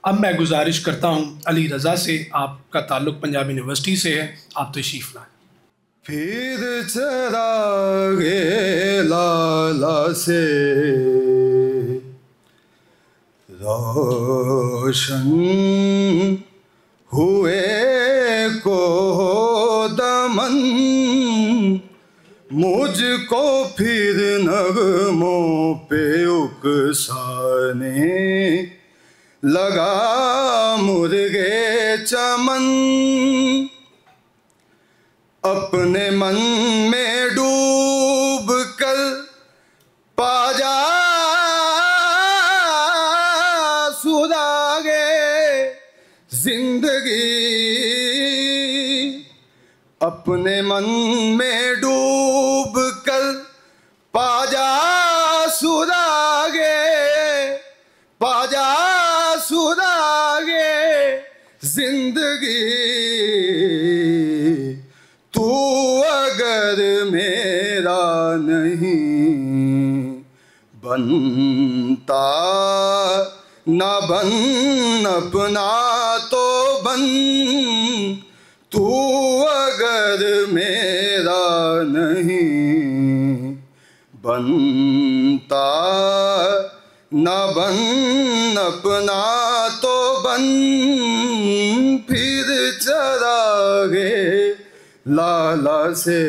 अब मैं गुजारिश करता हूँ अली रज़ा से, आपका ताल्लुक़ पंजाब यूनिवर्सिटी से है, आप तशरीफ़ लाएँ। फिर चरागे लाला से रोशन हुए को दमन, मुझको फिर नगमों पे उकसाने लगा मुर्गे चमन। अपने मन में डूब कर पा जा सुरागे जिंदगी, अपने मन में डूब कर पा जा सुरागे, पा जा सुरागे जिंदगी। तू अगर मेरा नहीं बनता, न बन अपना तो बन। तू अगर मेरा नहीं बनता, न बन अपना तो बन। फिर चरागे लाला से